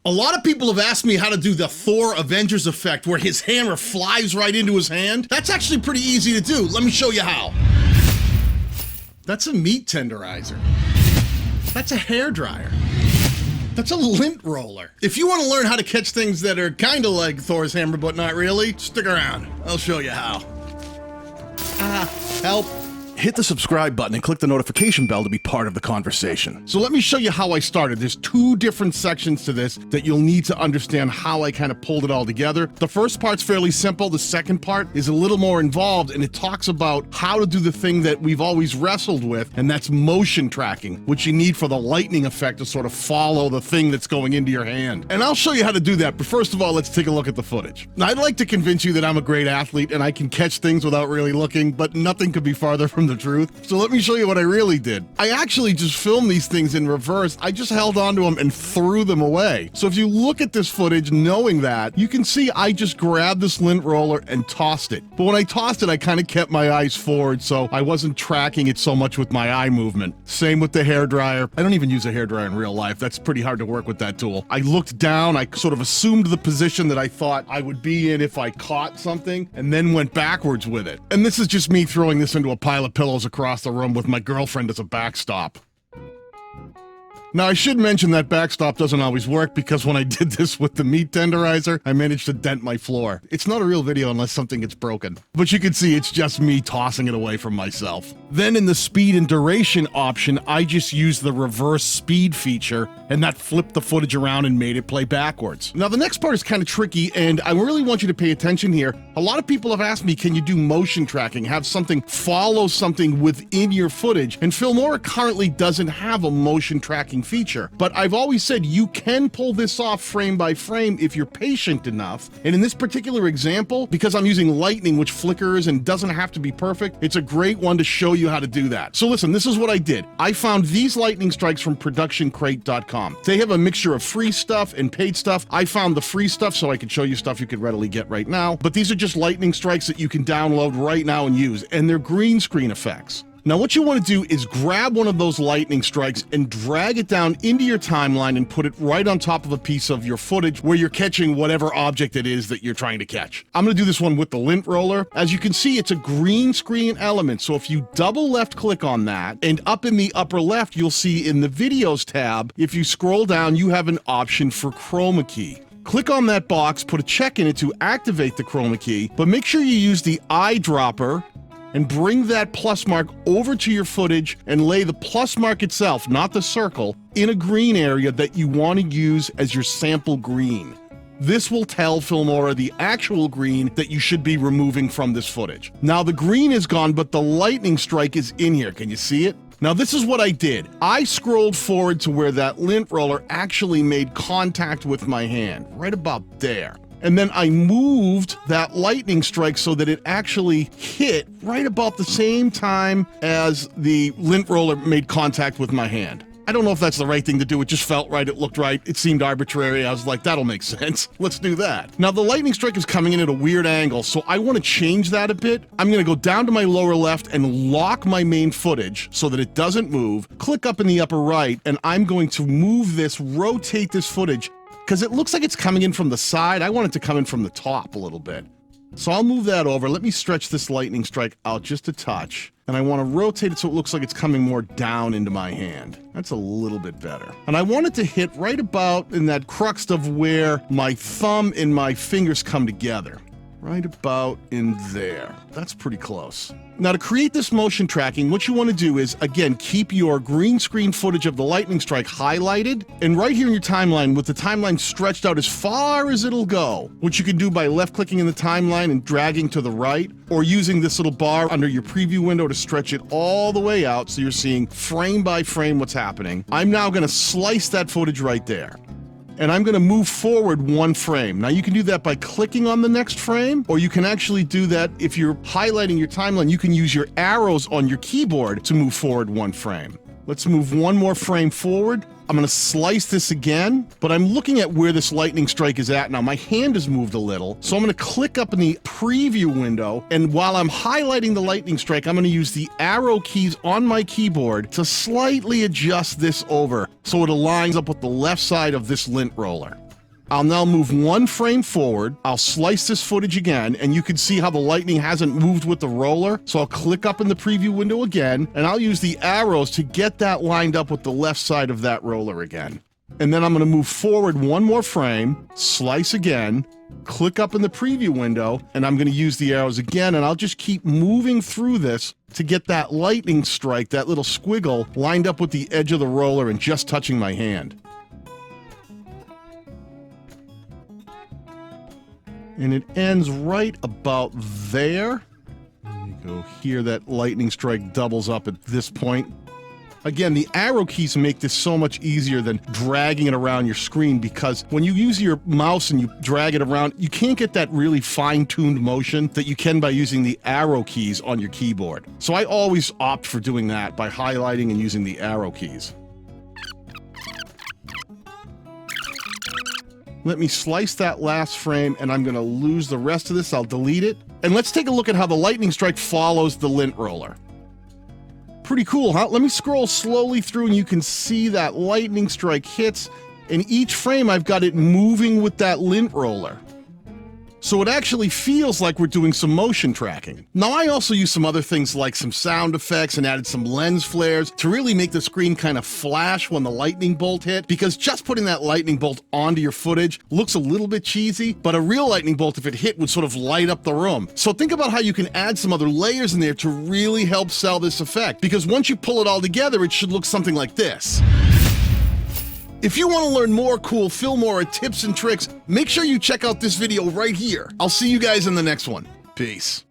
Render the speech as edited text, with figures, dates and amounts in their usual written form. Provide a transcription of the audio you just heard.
A lot of people have asked me how to do the Thor Avengers effect where his hammer flies right into his hand. That's actually pretty easy to do. Let me show you how. That's a meat tenderizer. That's a hairdryer. That's a lint roller. If you want to learn how to catch things that are kind of like Thor's hammer but not really, stick around. I'll show you how. Help. Hit the subscribe button and click the notification bell to be part of the conversation. So let me show you how I started. There's two different sections to this that you'll need to understand how I kind of pulled it all together. The first part's fairly simple. The second part is a little more involved, and it talks about how to do the thing that we've always wrestled with, and that's motion tracking, which you need for the lightning effect to sort of follow the thing that's going into your hand. And I'll show you how to do that, but first of all, let's take a look at the footage. Now, I'd like to convince you that I'm a great athlete and I can catch things without really looking, but nothing could be farther from the truth. So let me show you what I really did. I actually just filmed these things in reverse. I just held onto them and threw them away. So if you look at this footage knowing that, you can see I just grabbed this lint roller and tossed it. But when I tossed it, I kind of kept my eyes forward, so I wasn't tracking it so much with my eye movement. Same with the hairdryer. I don't even use a hairdryer in real life. That's pretty hard to work with that tool. I looked down, I sort of assumed the position that I thought I would be in if I caught something, and then went backwards with it. And this is just me throwing this into a pile of pillows across the room with my girlfriend as a backstop. Now, I should mention that backstop doesn't always work because when I did this with the meat tenderizer, I managed to dent my floor. It's not a real video unless something gets broken. But you can see it's just me tossing it away from myself. Then in the speed and duration option, I just used the reverse speed feature, and that flipped the footage around and made it play backwards. Now, the next part is kind of tricky, and I really want you to pay attention here. A lot of people have asked me, can you do motion tracking, have something follow something within your footage? And Filmora currently doesn't have a motion tracking feature, but I've always said you can pull this off frame by frame if you're patient enough. And in this particular example, because I'm using lightning which flickers and doesn't have to be perfect, it's a great one to show you how to do that. So listen, this is what I did. I found these lightning strikes from productioncrate.com. They have a mixture of free stuff and paid stuff. I found the free stuff so I could show you stuff you could readily get right now, but these are just lightning strikes that you can download right now and use, and they're green screen effects. Now, what you want to do is grab one of those lightning strikes and drag it down into your timeline and put it right on top of a piece of your footage where you're catching whatever object it is that you're trying to catch. I'm going to do this one with the lint roller. As you can see, it's a green screen element. So if you double left click on that, and up in the upper left, you'll see in the videos tab, if you scroll down, you have an option for chroma key. Click on that box, put a check in it to activate the chroma key, but make sure you use the eyedropper and bring that plus mark over to your footage and lay the plus mark itself, not the circle, in a green area that you want to use as your sample green. This will tell Filmora the actual green that you should be removing from this footage. Now the green is gone, but the lightning strike is in here. Can you see it? Now this is what I did. I scrolled forward to where that lint roller actually made contact with my hand, right about there. And then I moved that lightning strike so that it actually hit right about the same time as the lint roller made contact with my hand. I don't know if that's the right thing to do. It just felt right. It looked right. It seemed arbitrary. I was like, that'll make sense. Let's do that. Now, the lightning strike is coming in at a weird angle, so I want to change that a bit. I'm going to go down to my lower left and lock my main footage so that it doesn't move. Click up in the upper right, and I'm going to move this, rotate this footage, because it looks like it's coming in from the side. I want it to come in from the top a little bit. So I'll move that over. Let me stretch this lightning strike out just a touch. And I want to rotate it so it looks like it's coming more down into my hand. That's a little bit better. And I want it to hit right about in that crux of where my thumb and my fingers come together. Right about in there. That's pretty close. Now, to create this motion tracking, what you want to do is, again, keep your green screen footage of the lightning strike highlighted, and right here in your timeline, with the timeline stretched out as far as it'll go, which you can do by left-clicking in the timeline and dragging to the right, or using this little bar under your preview window to stretch it all the way out so you're seeing frame by frame what's happening. I'm now going to slice that footage right there. And I'm going to move forward one frame. Now you can do that by clicking on the next frame, or you can actually do that if you're highlighting your timeline. You can use your arrows on your keyboard to move forward one frame. Let's move one more frame forward. I'm going to slice this again, but I'm looking at where this lightning strike is at now. My hand has moved a little, so I'm going to click up in the preview window, and while I'm highlighting the lightning strike, I'm going to use the arrow keys on my keyboard to slightly adjust this over so it aligns up with the left side of this lint roller. I'll now move 1 frame forward. I'll slice this footage again, and you can see how the lightning hasn't moved with the roller. So I'll click up in the preview window again, and I'll use the arrows to get that lined up with the left side of that roller again. And then I'm gonna move forward 1 more frame, slice again, click up in the preview window, and I'm gonna use the arrows again, and I'll just keep moving through this to get that lightning strike, that little squiggle, lined up with the edge of the roller and just touching my hand. And it ends right about there. There you go here, that lightning strike doubles up at this point. Again, the arrow keys make this so much easier than dragging it around your screen, because when you use your mouse and you drag it around, you can't get that really fine-tuned motion that you can by using the arrow keys on your keyboard. So I always opt for doing that by highlighting and using the arrow keys. Let me slice that last frame, and I'm gonna lose the rest of this. I'll delete it. And let's take a look at how the lightning strike follows the lint roller. Pretty cool, huh? Let me scroll slowly through and you can see that lightning strike hits. In each frame, I've got it moving with that lint roller. So it actually feels like we're doing some motion tracking. Now, I also use some other things like some sound effects and added some lens flares to really make the screen kind of flash when the lightning bolt hit, because just putting that lightning bolt onto your footage looks a little bit cheesy, but a real lightning bolt, if it hit, would sort of light up the room. So think about how you can add some other layers in there to really help sell this effect, because once you pull it all together, it should look something like this. If you want to learn more cool Filmora tips and tricks, make sure you check out this video right here. I'll see you guys in the next one. Peace.